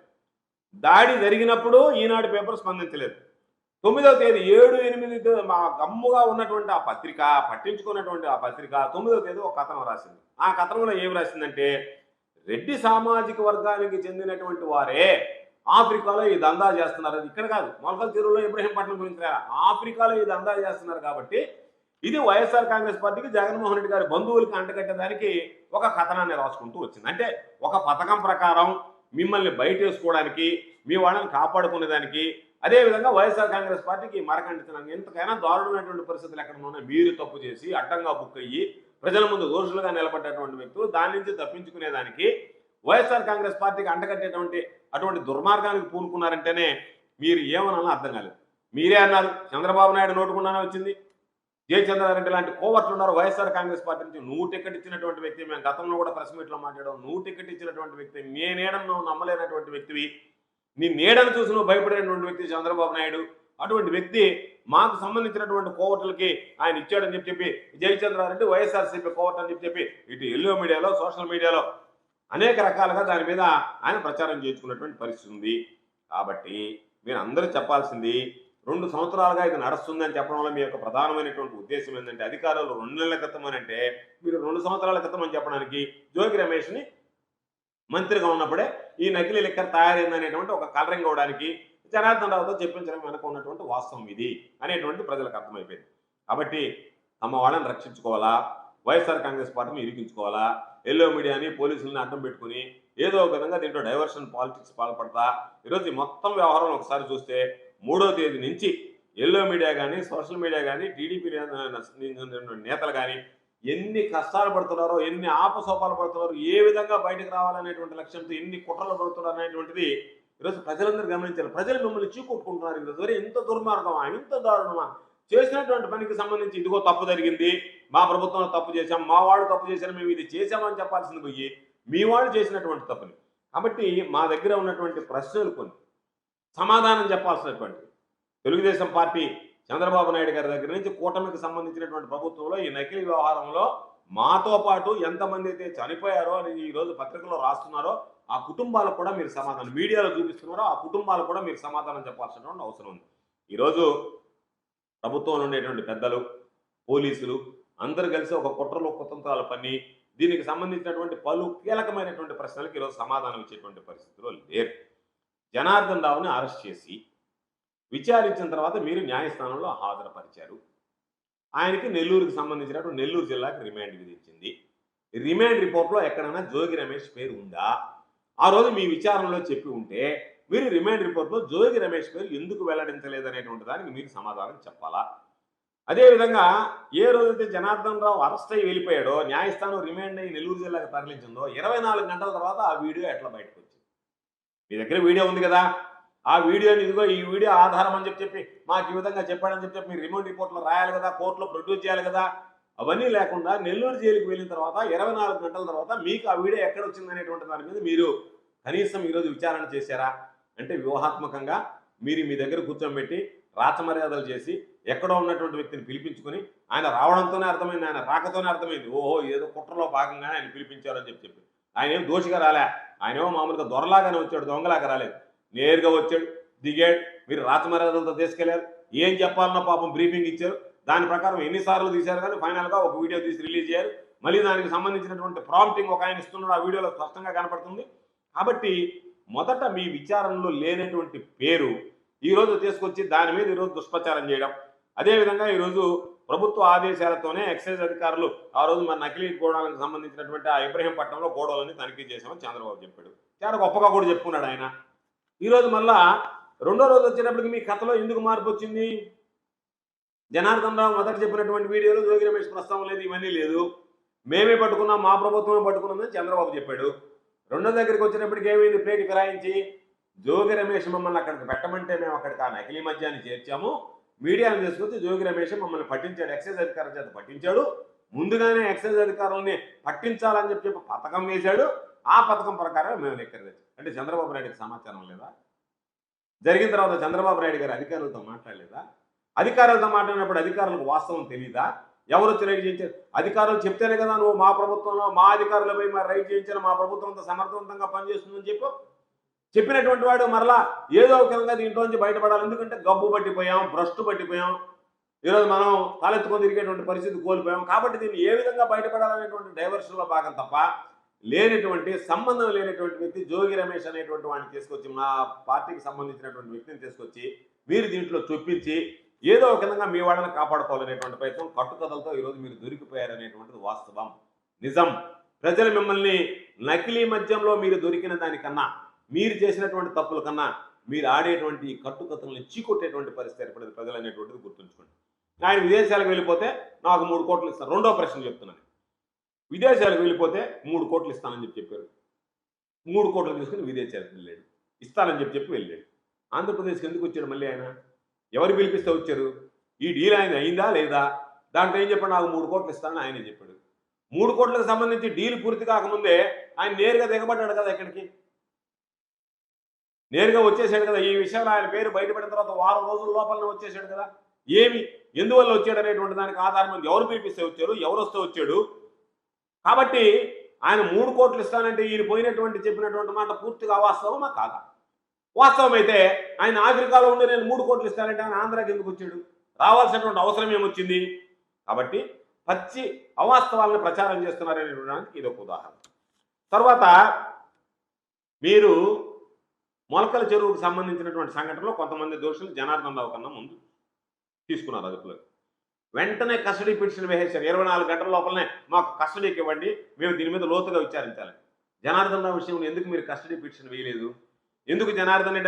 దాడి జరిగినప్పుడు ఈనాడు పేపర్ స్పందించలేదు. 9వ తేదీ 7, 8 మా గమ్ముగా ఉన్నటువంటి ఆ పత్రిక, పట్టించుకున్నటువంటి ఆ పత్రిక 9వ తేదీ ఒక కథనం రాసింది. ఆ కథనంలో ఏం రాసిందంటే, రెడ్డి సామాజిక వర్గానికి చెందినటువంటి వారే ఆఫ్రికాలో ఈ దందా చేస్తున్నారు. అది ఇక్కడ కాదు, మొలకల చెరువులో ఇబ్రహీంపట్నం గురించి ఆఫ్రికాలో ఈ దందా చేస్తున్నారు కాబట్టి ఇది వైఎస్ఆర్ కాంగ్రెస్ పార్టీకి జగన్మోహన్ రెడ్డి గారి బంధువులకి అంటగట్టడానికి ఒక కథనాన్ని రాసుకుంటూ వచ్చింది. అంటే ఒక పథకం ప్రకారం మిమ్మల్ని బయటేసుకోవడానికి, మీ వాళ్ళని కాపాడుకునేదానికి, అదేవిధంగా వైఎస్ఆర్ కాంగ్రెస్ పార్టీకి మరకంటించడానికి ఎంతకైనా దారుణమైనటువంటి పరిస్థితులు ఎక్కడ ఉన్నాయి. మీరు తప్పు చేసి అడ్డంగా బుక్ అయ్యి ప్రజల ముందు దోషులుగా నిలబడ్డటువంటి వ్యక్తులు దాని నుంచి తప్పించుకునేదానికి వైఎస్ఆర్ కాంగ్రెస్ పార్టీకి అంటగట్టేటువంటి అటువంటి దుర్మార్గానికి పూనుకున్నారంటేనే మీరు ఏమన్నా అర్థం కాలేదు. మీరే అన్నారు, చంద్రబాబు నాయుడు నోటుకుండానే వచ్చింది. జయచంద్రారెడ్డి లాంటి కోవర్ట్లు ఉన్నారు వైఎస్ఆర్ కాంగ్రెస్ పార్టీ నుంచి. నువ్వు టికెట్ ఇచ్చినటువంటి వ్యక్తి, మేము గతంలో కూడా ప్రెస్ మీట్లో మాట్లాడాం, నువ్వు టికెట్ ఇచ్చినటువంటి వ్యక్తి, నీ నీడను నువ్వు నమ్మలేనటువంటి వ్యక్తివి, నీ నీడను చూసి నువ్వు భయపడేటువంటి వ్యక్తి చంద్రబాబు నాయుడు. అటువంటి వ్యక్తి మాకు సంబంధించినటువంటి కోవర్టులకి ఆయన ఇచ్చాడని చెప్పి జయచంద్రారెడ్డి వైఎస్ఆర్సీపీ కోవర్ట్ అని చెప్పి ఇటు ఎల్లో మీడియాలో, సోషల్ మీడియాలో అనేక రకాలుగా దాని మీద ఆయన ప్రచారం చేసుకున్నటువంటి పరిస్థితి ఉంది. కాబట్టి మీరు అందరూ చెప్పాల్సింది 2 సంవత్సరాలుగా ఇది నడుస్తుందని చెప్పడం వల్ల మీ యొక్క ప్రధానమైనటువంటి ఉద్దేశం ఏంటంటే అధికారులు 2 నెలల క్రితం అని అంటే మీరు 2 సంవత్సరాల క్రితం అని చెప్పడానికి జోగి రమేష్ని మంత్రిగా ఉన్నప్పుడే ఈ నకిలీ లిక్కర్ తయారైందనేటువంటి ఒక కలరింగ్ అవడానికి జనార్దన్ రావుతో చెప్పించడం వెనక ఉన్నటువంటి వాస్తవం ఇది అనేటువంటి ప్రజలకు అర్థమైపోయింది. కాబట్టి తమ వాళ్ళని రక్షించుకోవాలా, వైఎస్ఆర్ కాంగ్రెస్ పార్టీని ఇరికించుకోవాలా, ఎల్లో మీడియాని పోలీసుల్ని అడ్డం పెట్టుకుని ఏదో ఒక విధంగా దీంట్లో డైవర్షన్ పాలిటిక్స్ పాల్పడతా ఈరోజు ఈ మొత్తం వ్యవహారం ఒకసారి చూస్తే 3వ తేదీ నుంచి ఎల్లో మీడియా కానీ సోషల్ మీడియా కానీ టీడీపీ నేతలు కానీ ఎన్ని కష్టాలు పడుతున్నారో, ఎన్ని ఆపసోపాలు పడుతున్నారో, ఏ విధంగా బయటకు రావాలనేటువంటి లక్ష్యంతో ఎన్ని కుట్రలు పడుతున్నారు అనేటువంటిది ఈరోజు ప్రజలందరూ గమనించారు. ప్రజలు మిమ్మల్ని చీకొట్టుకుంటున్నారు. ఈరోజు ఇంత దుర్మార్గమా, ఇంత దారుణమా, చేసినటువంటి పనికి సంబంధించి ఇదిగో తప్పు జరిగింది, మా ప్రభుత్వంలో తప్పు చేశాం, మా వాళ్ళు తప్పు చేశారు, మేము ఇది చేశామని చెప్పాల్సింది పోయి మీ వాళ్ళు చేసినటువంటి తప్పుని. కాబట్టి మా దగ్గర ఉన్నటువంటి ప్రశ్నలు కొన్ని సమాధానం చెప్పాల్సినటువంటి తెలుగుదేశం పార్టీ చంద్రబాబు నాయుడు గారి దగ్గర నుంచి కూటమికి సంబంధించినటువంటి ప్రభుత్వంలో ఈ నకిలీ వ్యవహారంలో మాతో పాటు ఎంతమంది అయితే చనిపోయారో అని ఈరోజు పత్రికలో రాస్తున్నారో ఆ కుటుంబాలకు కూడా మీరు సమాధానం, మీడియాలో చూపిస్తున్నారో ఆ కుటుంబాలకు కూడా మీరు సమాధానం చెప్పాల్సినటువంటి అవసరం ఉంది. ఈరోజు ప్రభుత్వంలో ఉండేటువంటి పెద్దలు, పోలీసులు అందరూ కలిసి ఒక కుట్రలో కుతంత్రాలు పన్ని దీనికి సంబంధించినటువంటి పలు కీలకమైనటువంటి ప్రశ్నలకు ఈరోజు సమాధానం ఇచ్చేటువంటి పరిస్థితిలో లేరు. జనార్దన్ రావుని అరెస్ట్ చేసి విచారించిన తర్వాత మీరు న్యాయస్థానంలో హాజరుపరిచారు. ఆయనకి నెల్లూరుకి సంబంధించినటువంటి నెల్లూరు జిల్లాకి రిమాండ్ విధించింది. రిమాండ్ రిపోర్ట్లో ఎక్కడైనా జోగి రమేష్ పేరు ఉందా? ఆ రోజు మీ విచారణలో చెప్పి ఉంటే మీరు రిమాండ్ రిపోర్ట్లో జోగి రమేష్ పేరు ఎందుకు వెల్లడించలేదనేటువంటి దానికి మీరు సమాధానం చెప్పాలా? అదేవిధంగా ఏ రోజైతే జనార్దన్ రావు అరెస్ట్ అయ్యి వెళ్ళిపోయాడో, న్యాయస్థానం రిమాండ్ అయ్యి నెల్లూరు జిల్లాకి తరలించిందో 24 గంటల తర్వాత ఆ వీడియో ఎట్లా బయటకు వచ్చింది? మీ దగ్గర వీడియో ఉంది కదా, ఆ వీడియోని ఇదిగో ఈ వీడియో ఆధారం అని చెప్పి మాకు ఈ విధంగా చెప్పాడని చెప్పి మీరు రిమాండ్ రిపోర్ట్లో రాయాలి కదా, కోర్టులో ప్రొడ్యూస్ చేయాలి కదా. అవన్నీ లేకుండా నెల్లూరు జైలుకి వెళ్ళిన తర్వాత 24 గంటల తర్వాత మీకు ఆ వీడియో ఎక్కడ వచ్చింది అనేటువంటి దాని మీద మీరు కనీసం ఈరోజు విచారణ చేశారా? అంటే వ్యూహాత్మకంగా మీరు మీ దగ్గర కూర్చోబెట్టి రాచమర్యాదలు చేసి ఎక్కడో ఉన్నటువంటి వ్యక్తిని పిలిపించుకొని ఆయన రావడంతోనే అర్థమైంది, ఆయన రాకతోనే అర్థమైంది, ఓహో ఏదో కుట్రలో భాగంగానే ఆయన పిలిపించారని చెప్పి ఆయన ఏం దోషిగా రాలే, ఆయన ఏమో మామూలుగా దొరలాగానే వచ్చాడు, దొంగలాగా రాలేదు, నేరుగా వచ్చాడు, దిగాడు. మీరు రాచమర్యాదలతో తీసుకెళ్లారు, ఏం చెప్పాలన్నా పాపం బ్రీఫింగ్ ఇచ్చారు, దాని ప్రకారం ఎన్నిసార్లు తీశారు కానీ ఫైనల్గా ఒక వీడియో తీసి రిలీజ్ చేయారు. మళ్ళీ దానికి సంబంధించినటువంటి ప్రాంప్టింగ్ ఒక ఆయన ఇస్తున్నాడు, ఆ వీడియోలో స్పష్టంగా కనపడుతుంది. కాబట్టి మొదట మీ విచారణలో లేనటువంటి పేరు ఈరోజు తీసుకొచ్చి దాని మీద ఈరోజు దుష్ప్రచారం చేయడం. అదేవిధంగా ఈరోజు ప్రభుత్వ ఆదేశాలతోనే ఎక్సైజ్ అధికారులు ఆ రోజు మన నకిలీ గోడాలకు సంబంధించినటువంటి ఆ ఇబ్రహీంపట్నంలో గోడౌలని తనిఖీ చేశామని చంద్రబాబు చెప్పాడు. చాలా గొప్పగా కూడా చెప్పుకున్నాడు ఆయన. ఈరోజు మళ్ళా రెండో రోజు వచ్చేటప్పటికి మీ కథలో ఎందుకు మార్పు వచ్చింది? జనార్దన్ రావు మొదట చెప్పినటువంటి వీడియోలో జోగి రమేష్ ప్రస్తావన లేదు, ఇవన్నీ లేదు, మేమే పట్టుకున్నాం, మా ప్రభుత్వమే పట్టుకున్నామని చంద్రబాబు చెప్పాడు. రెండో దగ్గరికి వచ్చినప్పటికి ఏమైంది? ప్లేట్ ఫిరాయించి జోగి రమేష్ మమ్మల్ని అక్కడికి పెట్టమంటే మేము అక్కడికి ఆ నకిలీ మద్యాన్ని చేర్చాము, మీడియాను తీసుకొచ్చి జోగి రమేష్ మమ్మల్ని పట్టించాడు, ఎక్సైజ్ అధికారుల చేత పట్టించాడు, ముందుగానే ఎక్సైజ్ అధికారులని పట్టించాలని చెప్పి పథకం వేశాడు, ఆ పథకం ప్రకారం మేము లెక్కర తెచ్చాం. అంటే చంద్రబాబు నాయుడికి సమాచారం లేదా? జరిగిన తర్వాత చంద్రబాబు నాయుడు గారు అధికారులతో మాట్లాడలేదా? అధికారులతో మాట్లాడినప్పుడు అధికారులకు వాస్తవం తెలీదా? ఎవరు వచ్చి రైడ్ చేయించారు? అధికారులు చెప్తేనే కదా నువ్వు మా ప్రభుత్వంలో మా అధికారులపై మరి రైడ్ చేయించారు, మా ప్రభుత్వంతో సమర్థవంతంగా పనిచేస్తుందని చెప్పినటువంటి వాడు మరలా ఏదో ఒక విధంగా దీంట్లోంచి బయటపడాలి. ఎందుకంటే గబ్బు పట్టిపోయాం, భ్రష్టు పట్టిపోయాం, ఈరోజు మనం తలెత్తుకొని తిరిగేటువంటి పరిస్థితి కోల్పోయాం. కాబట్టి దీన్ని ఏ విధంగా బయటపడాలనేటువంటి డైవర్షన్లో భాగం తప్ప లేనటువంటి సంబంధం లేనటువంటి వ్యక్తి జోగి రమేష్ అనేటువంటి వాడిని తీసుకొచ్చి మా పార్టీకి సంబంధించినటువంటి వ్యక్తిని తీసుకొచ్చి మీరు దీంట్లో చొప్పించి ఏదో ఒక విధంగా మీ వాళ్ళని కాపాడుకోవాలనేటువంటి ప్రయత్నం కట్టుకథలతో ఈరోజు మీరు దొరికిపోయారనేటువంటిది వాస్తవం, నిజం. ప్రజలు మిమ్మల్ని నకిలీ మద్యంలో మీరు దొరికిన దానికన్నా, మీరు చేసినటువంటి తప్పుల కన్నా మీరు ఆడేటువంటి కట్టుకథల్ని చీకొట్టేటువంటి పరిస్థితి ఏర్పడేది ప్రజలు అనేటువంటిది గుర్తుంచుకోండి. ఆయన విదేశాలకు వెళ్ళిపోతే నాకు 3 కోట్లు ఇస్తాను. రెండో ప్రశ్న చెప్తున్నాను, విదేశాలకు వెళ్ళిపోతే 3 కోట్లు ఇస్తానని చెప్పారు. 3 కోట్లు తీసుకుని విదేశాలకు వెళ్ళాడు, ఇస్తానని చెప్పి వెళ్ళాడు. ఆంధ్రప్రదేశ్కి ఎందుకు వచ్చాడు మళ్ళీ ఆయన? ఎవరు పిలిపిస్తే వచ్చారు? ఈ డీల్ ఆయన అయిందా లేదా? దాంట్లో ఏం చెప్పాడు? నాకు 3 కోట్లు ఇస్తానని ఆయనే చెప్పాడు. 3 కోట్లకు సంబంధించి డీల్ పూర్తి కాకముందే ఆయన నేరుగా దిగబడ్డాడు కదా, ఎక్కడికి నేరుగా వచ్చేసాడు కదా. ఈ విషయంలో ఆయన పేరు బయటపడిన తర్వాత వారం రోజుల లోపలనే వచ్చేసాడు కదా. ఏమి ఎందువల్ల వచ్చాడు అనేటువంటి దానికి ఆధారం ఎవరు పిలిపిస్తే వచ్చారు, ఎవరు వస్తే వచ్చాడు. కాబట్టి ఆయన 3 కోట్లు ఇస్తానంటే ఈయన పోయినటువంటి చెప్పినటువంటి మాట పూర్తిగా అవాస్తవమా కాదా? వాస్తవం అయితే ఆయన ఆఫ్రికాలో ఉండి నేను 3 కోట్లు ఇస్తానంటే ఆయన ఆంధ్రాకి ఎందుకు వచ్చాడు? రావాల్సినటువంటి అవసరం ఏమొచ్చింది? కాబట్టి పచ్చి అవాస్తవాలను ప్రచారం చేస్తున్నారనేటువంటి ఇది ఒక ఉదాహరణ. తర్వాత మీరు మొలకల చెరువుకు సంబంధించినటువంటి సంఘటనలో కొంతమంది దోషులు జనార్దన్ రావు కన్నా ముందు తీసుకున్నారు అదుపులో. వెంటనే కస్టడీ పిటిషన్ వేసేశారు. 24 గంటల లోపలనే మాకు కస్టడీకి ఇవ్వండి, మేము దీని మీద లోతుగా విచారించాలి. జనార్దన్ రావు విషయంలో ఎందుకు మీరు కస్టడీ పిటిషన్ వేయలేదు? ఎందుకు జనార్దన్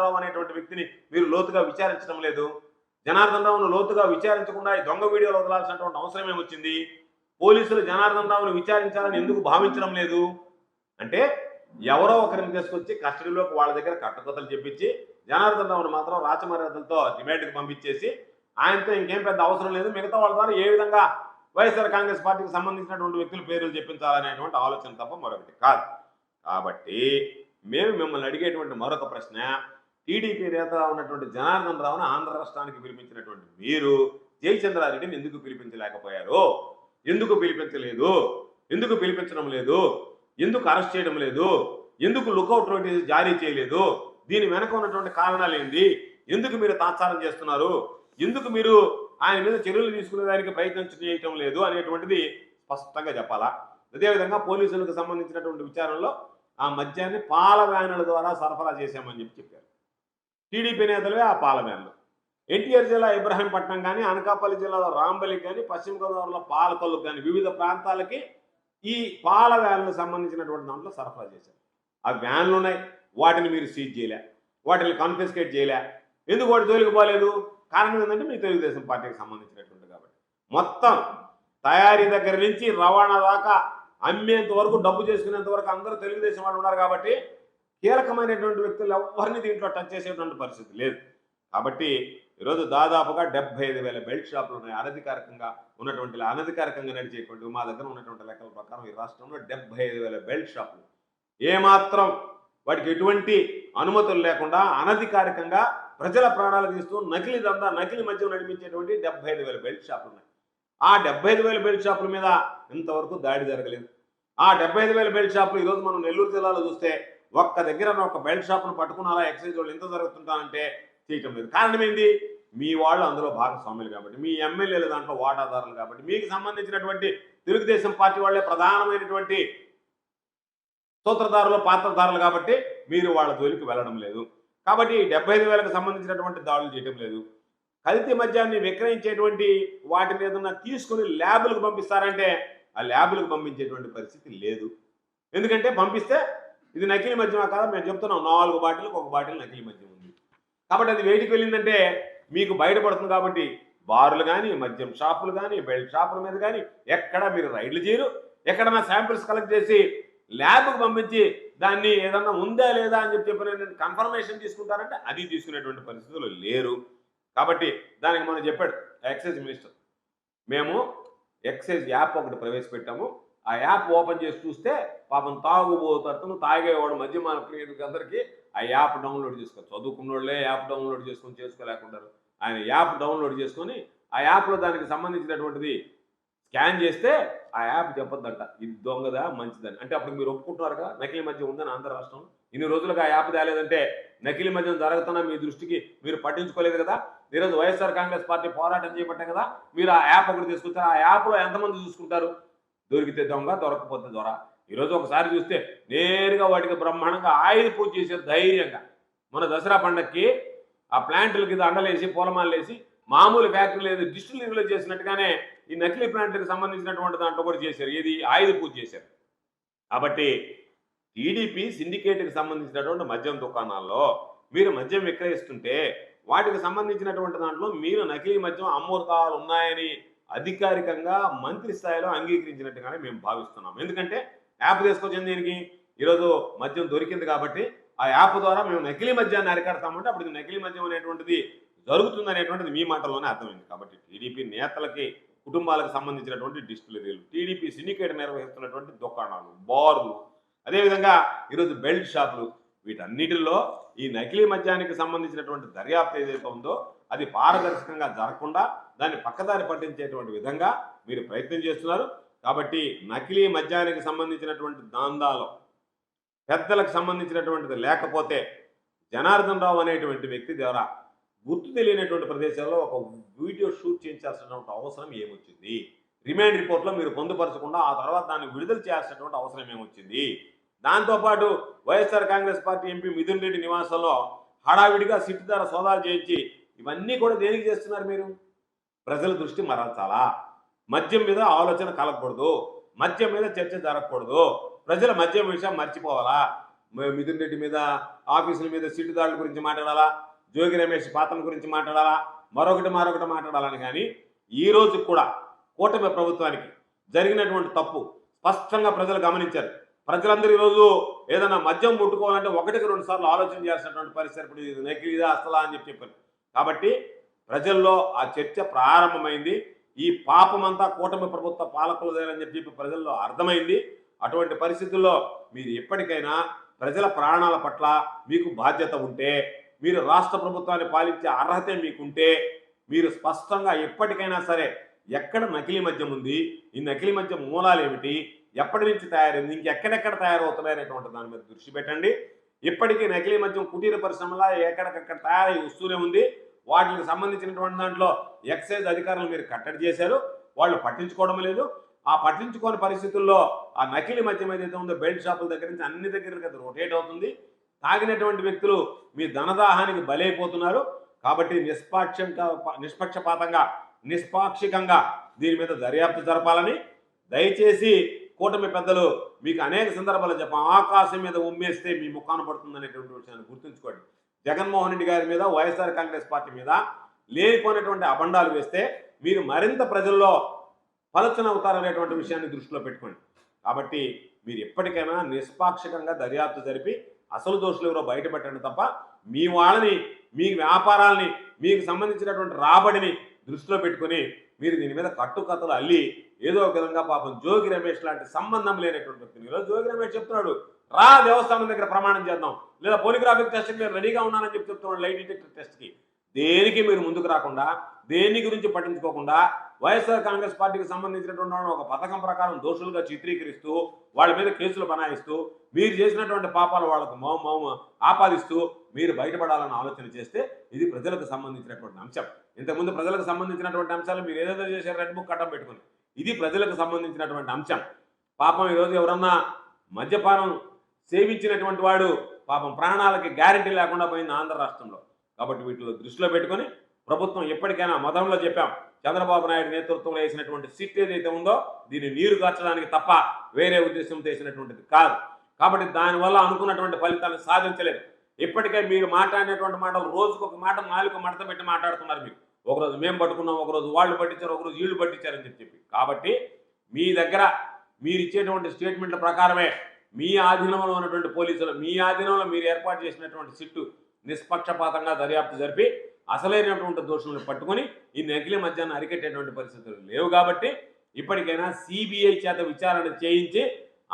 రావు అనేటువంటి వ్యక్తిని మీరు లోతుగా విచారించడం లేదు? జనార్దన్ రావును లోతుగా విచారించకుండా ఈ దొంగ వీడియోలు వదలాల్సినటువంటి అవసరం ఏమొచ్చింది? పోలీసులు జనార్దన్ రావును విచారించాలని ఎందుకు భావించడం లేదు? అంటే ఎవరో ఒకరిని తీసుకొచ్చి కస్టడీలోకి వాళ్ళ దగ్గర కట్టుకథలు చెప్పించి జనార్దన్ రావును మాత్రం రాచమర్యాదలతో రిమాండ్కి పంపించేసి ఆయనతో ఇంకేం పెద్ద అవసరం లేదు, మిగతా వాళ్ళ ద్వారా ఏ విధంగా వైఎస్ఆర్ కాంగ్రెస్ పార్టీకి సంబంధించినటువంటి వ్యక్తుల పేర్లు చెప్పించాలనేటువంటి ఆలోచన తప్ప మరొకటి కాదు. కాబట్టి మేము మిమ్మల్ని అడిగేటువంటి మరొక ప్రశ్న, టీడీపీ నేతగా ఉన్నటువంటి జనార్దన్ రావును ఆంధ్ర రాష్ట్రానికి పిలిపించినటువంటి మీరు జయచంద్రారెడ్డిని ఎందుకు పిలిపించలేకపోయారు? ఎందుకు పిలిపించలేదు? ఎందుకు పిలిపించడం లేదు? ఎందుకు అరెస్ట్ చేయడం లేదు? ఎందుకు లుకౌట్ నోటీస్ జారీ చేయలేదు? దీని వెనక ఉన్నటువంటి కారణాలు ఏంటి? ఎందుకు మీరు తాత్సారం చేస్తున్నారు? ఎందుకు మీరు ఆయన మీద చర్యలు తీసుకునేదానికి ప్రయత్నం చేయటం లేదు అనేటువంటిది స్పష్టంగా చెప్పాలా. అదేవిధంగా పోలీసులకు సంబంధించినటువంటి విచారణలో ఆ మద్యాన్ని పాల వ్యానుల ద్వారా సరఫరా చేశామని చెప్పారు టీడీపీ నేతలే. ఆ పాల వ్యాన్లు ఎన్టీఆర్ జిల్లా ఇబ్రహీంపట్నం కానీ, అనకాపల్లి జిల్లాలో రాంబలికి కానీ, పశ్చిమ గోదావరిలో పాలకొల్లుకు కానీ వివిధ ప్రాంతాలకి ఈ పాల వ్యాన్లకు సంబంధించినటువంటి దాంట్లో సరఫరా చేశారు. ఆ వ్యాన్లు ఉన్నాయి, వాటిని మీరు సీజ్ చేయలే, వాటిని కాన్ఫిస్కేట్ చేయలే. ఎందుకు వాటి జోలికి పోలేదు? కారణం ఏంటంటే మీ తెలుగుదేశం పార్టీకి సంబంధించినటువంటి కాబట్టి మొత్తం తయారీ దగ్గర నుంచి రవాణా దాకా అమ్మేంత వరకు, డబ్బు చేసుకునేంత వరకు అందరూ తెలుగుదేశం వాళ్ళు ఉన్నారు కాబట్టి కీలకమైనటువంటి వ్యక్తులు ఎవరిని దీంట్లో టచ్ చేసేటువంటి పరిస్థితి లేదు. కాబట్టి ఈరోజు దాదాపుగా 75,000 బెల్ట్ షాపులు ఉన్నాయి అనధికారికంగా ఉన్నటువంటి, అనధికారికంగా నడిచేటువంటి. మా దగ్గర ఉన్నటువంటి లెక్కల ప్రకారం ఈ రాష్ట్రంలో 75,000 బెల్ట్ షాపులు, ఏమాత్రం వాటికి ఎటువంటి అనుమతులు లేకుండా అనధికారికంగా ప్రజల ప్రాణాలు తీస్తూ నకిలీ దందా, నకిలీ మద్యం నడిపించేటువంటి 75,000 బెల్ట్ షాపులు ఉన్నాయి. ఆ 75,000 బెల్ట్ షాపుల మీద ఇంతవరకు దాడి జరగలేదు. ఆ 75,000 బెల్ట్ షాపులు ఈరోజు మనం నెల్లూరు జిల్లాలో చూస్తే ఒక్క దగ్గర ఒక బెల్ట్ షాపును పట్టుకున్నారా ఎక్సైజ్ వాళ్ళు, ఎంత జరుగుతుంటారంటే చేయటం లేదు. కారణం ఏంటి? మీ వాళ్ళు అందులో భాగస్వాములు కాబట్టి, మీ ఎమ్మెల్యేలు దాంట్లో వాటాదారులు కాబట్టి, మీకు సంబంధించినటువంటి తెలుగుదేశం పార్టీ వాళ్ళే ప్రధానమైనటువంటి సూత్రధారులు, పాత్రధారులు కాబట్టి మీరు వాళ్ళ జోలికి వెళ్ళడం లేదు. కాబట్టి 75,000కు సంబంధించినటువంటి దాడులు చేయటం లేదు. కల్తీ మద్యాన్ని విక్రయించేటువంటి వాటి మీద తీసుకుని ల్యాబులకు పంపిస్తారంటే ఆ ల్యాబులకు పంపించేటువంటి పరిస్థితి లేదు. ఎందుకంటే పంపిస్తే ఇది నకిలీ మద్యమా కాదా మేము చెప్తున్నాం, 4 బాటిల్కి 1 బాటిల్ నకిలీ మద్యం ఉంది. కాబట్టి అది వేటికి వెళ్ళిందంటే మీకు బయటపడుతుంది. కాబట్టి బార్లు కానీ, మద్యం షాపులు కానీ, బెల్ట్ షాపుల మీద కానీ ఎక్కడ మీరు రైడ్లు చేయరు. ఎక్కడన్నా శాంపిల్స్ కలెక్ట్ చేసి ల్యాబ్కు పంపించి దాన్ని ఏదన్నా ఉందా లేదా అని చెప్పి కన్ఫర్మేషన్ తీసుకుంటారంటే అది తీసుకునేటువంటి పరిస్థితులు లేరు. కాబట్టి దానికి మనం చెప్పాడు ఎక్సైజ్ మినిస్టర్, మేము ఎక్సైజ్ యాప్ ఒకటి ప్రవేశపెట్టాము. ఆ యాప్ ఓపెన్ చేసి చూస్తే పాపం తాగుబోతను తాగేవాడు మద్యమాన ప్రియులకి అందరికీ ఆ యాప్ డౌన్లోడ్ చేసుకోవచ్చు. చదువుకున్న వాళ్ళే యాప్ డౌన్లోడ్ చేసుకొని చేసుకోలేకుంటారు. ఆయన యాప్ డౌన్లోడ్ చేసుకొని ఆ యాప్లో దానికి సంబంధించినటువంటిది స్కాన్ చేస్తే ఆ యాప్ చెప్పొద్దంట ఇది దొంగదా మంచిదని. అంటే అప్పుడు మీరు ఒప్పుకుంటున్నారుగా నకిలీ మద్యం ఉందని ఆంధ్ర రాష్ట్రంలో. ఇన్ని రోజులుగా ఆ యాప్ తేలేదంటే నకిలీ మద్యం జరుగుతున్నా మీ దృష్టికి మీరు పట్టించుకోలేదు కదా. ఈరోజు వైఎస్ఆర్ కాంగ్రెస్ పార్టీ పోరాటం చేపట్టే కదా మీరు ఆ యాప్ ఒకటి తీసుకొచ్చారు. ఆ యాప్లో ఎంతమంది చూసుకుంటారు? దొరికితే దొంగ, దొరకపోతే దొర. ఈరోజు ఒకసారి చూస్తే నేరుగా వాటికి బ్రహ్మాండంగా ఆయుధ పూజ చేశారు ధైర్యంగా. మన దసరా పండగకి ఆ ప్లాంట్లకి దండలేసి పూలమాలేసి మామూలు ఫ్యాక్టరీ లేదు డిస్టిలరీలో చేసినట్టుగానే ఈ నకిలీ ప్లాంట్లకు సంబంధించినటువంటి దాంట్లో కూడా చేశారు. ఏది ఆయుధ పూజ చేశారు. కాబట్టి టీడీపీ సిండికేట్కి సంబంధించినటువంటి మద్యం దుకాణాల్లో మీరు మద్యం విక్రయిస్తుంటే వాటికి సంబంధించినటువంటి దాంట్లో మీరు నకిలీ మద్యం అమ్మకాలు ఉన్నాయని అధికారికంగా మంత్రి స్థాయిలో అంగీకరించినట్టుగానే మేము భావిస్తున్నాం. ఎందుకంటే యాప్ తీసుకొచ్చింది దీనికి ఈరోజు మద్యం దొరికింది కాబట్టి ఆ యాప్ ద్వారా మేము నకిలీ మద్యాన్ని అరికడతామంటే అప్పుడు నకిలీ మద్యం అనేటువంటిది జరుగుతుంది అనేటువంటిది మీ మాటల్లోనే అర్థమైంది. కాబట్టి టీడీపీ నేతలకి, కుటుంబాలకు సంబంధించినటువంటి డిస్టిలరీలు, టీడీపీ సిండికేట్ నిర్వహిస్తున్నటువంటి దుకాణాలు, బార్లు, అదేవిధంగా ఈరోజు బెల్ట్ షాపులు, వీటన్నిటిలో ఈ నకిలీ మద్యానికి సంబంధించినటువంటి దర్యాప్తు ఏదైతే ఉందో అది పారదర్శకంగా జరగకుండా దాన్ని పక్కదారి పట్టించేటువంటి విధంగా మీరు ప్రయత్నం చేస్తున్నారు. కాబట్టి నకిలీ మద్యానికి సంబంధించినటువంటి దాందాలో పెద్దలకు సంబంధించినటువంటిది లేకపోతే జనార్దన్ రావు అనేటువంటి వ్యక్తి ద్వారా గుర్తు తెలియనటువంటి ప్రదేశాల్లో ఒక వీడియో షూట్ చేయించాల్సినటువంటి అవసరం ఏమొచ్చింది? రిమాండ్ రిపోర్ట్లో మీరు పొందుపరచకుండా ఆ తర్వాత దాన్ని విడుదల చేయాల్సినటువంటి అవసరం ఏమొచ్చింది? దాంతోపాటు వైఎస్ఆర్ కాంగ్రెస్ పార్టీ ఎంపీ మిథున్ రెడ్డి నివాసంలో హడావిడిగా సిట్ ద్వారా సోదాలు చేయించి ఇవన్నీ కూడా దేనికి చేస్తున్నారు మీరు? ప్రజల దృష్టి మరల్చాలా? మద్యం మీద ఆలోచన కలగకూడదు, మద్యం మీద చర్చ జరగకూడదు, ప్రజల మద్యం విషయం మర్చిపోవాలా? మిథున్ రెడ్డి మీద ఆఫీసుల మీద సిట్ దాడుల గురించి మాట్లాడాలా? జోగి రమేష్ పాత్ర గురించి మాట్లాడాలా? మరొకటి మాట్లాడాలని కానీ ఈ రోజు కూడా కూటమి ప్రభుత్వానికి జరిగినటువంటి తప్పు స్పష్టంగా ప్రజలు గమనించారు. ప్రజలందరూ ఈరోజు ఏదైనా మద్యం ముట్టుకోవాలంటే ఒకటికి 2 సార్లు ఆలోచన చేయాల్సినటువంటి పరిస్థితి ఇప్పుడు ఇది నకిలీదా అసలా అని చెప్పారు. కాబట్టి ప్రజల్లో ఆ చర్చ ప్రారంభమైంది. ఈ పాపమంతా కూటమి ప్రభుత్వ పాలకులదేనని చెప్పి ప్రజల్లో అర్థమైంది. అటువంటి పరిస్థితుల్లో మీరు ఎప్పటికైనా ప్రజల ప్రాణాల పట్ల మీకు బాధ్యత ఉంటే, మీరు రాష్ట్ర ప్రభుత్వాన్ని పాలించే అర్హత మీకుంటే, మీరు స్పష్టంగా ఎప్పటికైనా సరే ఎక్కడ నకిలీ మద్యం ఉంది, ఈ నకిలీ మద్యం మూలాలు ఏమిటి, ఎప్పటి నుంచి తయారైంది, ఇంకెక్కడెక్కడ తయారవుతున్నాయి అనేటువంటి దాని మీద దృష్టి పెట్టండి. ఇప్పటికీ నకిలీ మద్యం కుటీర పరిశ్రమలా ఎక్కడికక్కడ తయారై వస్తూనే ఉంది. వాటికి సంబంధించినటువంటి దాంట్లో ఎక్సైజ్ అధికారులు మీరు కట్టడి చేశారు, వాళ్ళు పట్టించుకోవడం లేదు. ఆ పట్టించుకోని పరిస్థితుల్లో ఆ నకిలీ మద్యం ఏదైతే ఉందో బెల్ట్ షాపుల దగ్గర నుంచి అన్ని దగ్గరికి అది రొటేట్ అవుతుంది. తాగినటువంటి వ్యక్తులు మీ ధనదాహానికి బలైపోతున్నారు. కాబట్టి నిష్పక్షపాతంగా నిష్పాక్షికంగా దీని మీద దర్యాప్తు జరపాలని దయచేసి కూటమి పెద్దలు మీకు అనేక సందర్భాలు చెప్పాం. ఆకాశం మీద ఉమ్మేస్తే మీ ముఖాన పడుతుంది అనేటువంటి విషయాన్ని గుర్తుంచుకోండి. జగన్మోహన్ రెడ్డి గారి మీద వైఎస్ఆర్ కాంగ్రెస్ పార్టీ మీద లేనిపోయినటువంటి అబండాలు వేస్తే మీరు మరింత ప్రజల్లో పలచన అవుతారనేటువంటి విషయాన్ని దృష్టిలో పెట్టుకోండి. కాబట్టి మీరు ఎప్పటికైనా నిష్పాక్షికంగా దర్యాప్తు జరిపి అసలు దోషులు ఎవరో బయటపెట్టండి తప్ప మీ వాళ్ళని, మీ వ్యాపారాలని, మీకు సంబంధించినటువంటి రాబడిని దృష్టిలో పెట్టుకుని మీరు దీని మీద కట్టుకథలు అల్లి ఏదో ఒక విధంగా పాపం జోగి రమేష్ లాంటి సంబంధం లేనటువంటి వ్యక్తిని ఈరోజు జోగి రమేష్ చెప్తున్నాడు, రా దేవస్థానం దగ్గర ప్రమాణం చేద్దాం, లేదా పోలిగ్రాఫిక్ టెస్ట్కి నేను రెడీగా ఉన్నానని చెప్తున్నాడు. లైట్ డిటెక్టర్ టెస్ట్కి దేనికి మీరు ముందుకు రాకుండా, దేని గురించి పట్టించుకోకుండా వైఎస్ఆర్ కాంగ్రెస్ పార్టీకి సంబంధించినటువంటి ఒక పథకం ప్రకారం దోషులుగా చిత్రీకరిస్తూ వాళ్ళ మీద కేసులు బనాయిస్తూ మీరు చేసినటువంటి పాపాలు వాళ్ళకు ఆపాదిస్తూ మీరు బయటపడాలని ఆలోచన చేస్తే ఇది ప్రజలకు సంబంధించినటువంటి అంశం. ఇంతకుముందు ప్రజలకు సంబంధించినటువంటి అంశాలు మీరు ఏదైతే చేశారు రెడ్ బుక్ కట్టం పెట్టుకుని, ఇది ప్రజలకు సంబంధించినటువంటి అంశం. పాపం ఈరోజు ఎవరన్నా మద్యపానం సేవించినటువంటి వాడు పాపం ప్రాణాలకి గ్యారెంటీ లేకుండా పోయింది ఆంధ్ర రాష్ట్రంలో. కాబట్టి వీటిలో దృష్టిలో పెట్టుకొని ప్రభుత్వం ఎప్పటికైనా మొదట్లో చెప్పాం, చంద్రబాబు నాయుడు నేతృత్వంలో వేసినటువంటి సిట్ ఏదైతే ఉందో దీన్ని నీరు కార్చడానికి తప్ప వేరే ఉద్దేశంతో వేసినటువంటిది కాదు. కాబట్టి దానివల్ల అనుకున్నటువంటి ఫలితాలను సాధించలేదు. ఇప్పటికే మీరు మాట్లాడినటువంటి మాటలు రోజుకొక మాట నాలుగు మడత పెట్టి మాట్లాడుతున్నారు. మీరు ఒకరోజు మేము పట్టుకున్నాం, ఒకరోజు వాళ్ళు పట్టించారు, ఒకరోజు వీళ్ళు పట్టించారని చెప్పి. కాబట్టి మీ దగ్గర మీరు ఇచ్చేటువంటి స్టేట్మెంట్ల ప్రకారమే మీ ఆధీనంలో ఉన్నటువంటి పోలీసులు, మీ ఆధీనంలో మీరు ఏర్పాటు చేసినటువంటి సిట్టు నిష్పక్షపాతంగా దర్యాప్తు జరిపి అసలైనటువంటి దోషులను పట్టుకొని ఈ నకిలీ మద్యాన్ని అరికట్టేటువంటి పరిస్థితులు లేవు. కాబట్టి ఇప్పటికైనా సిబిఐ చేత విచారణ చేయించి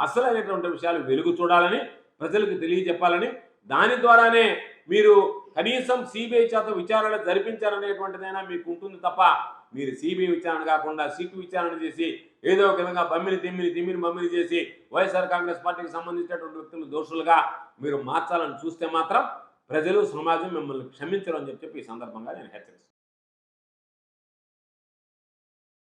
అసలైనటువంటి విషయాలు వెలుగు చూడాలని ప్రజలకు తెలియజెప్పాలని, దాని ద్వారానే మీరు కనీసం సిబిఐ చేత విచారణ జరిపించాలనేటువంటిదైనా మీకు ఉంటుంది తప్ప మీరు సిబిఐ విచారణ కాకుండా సిట్ విచారణ చేసి ఏదో ఒక విధంగా బమ్మిని చేసి వైఎస్ఆర్ కాంగ్రెస్ పార్టీకి సంబంధించినటువంటి వ్యక్తులు దోషులుగా మీరు మార్చాలని చూస్తే మాత్రం ప్రజలు, సమాజం మిమ్మల్ని క్షమించరు అని చెప్పి ఈ సందర్భంగా నేను హెచ్చరిస్తున్నాను.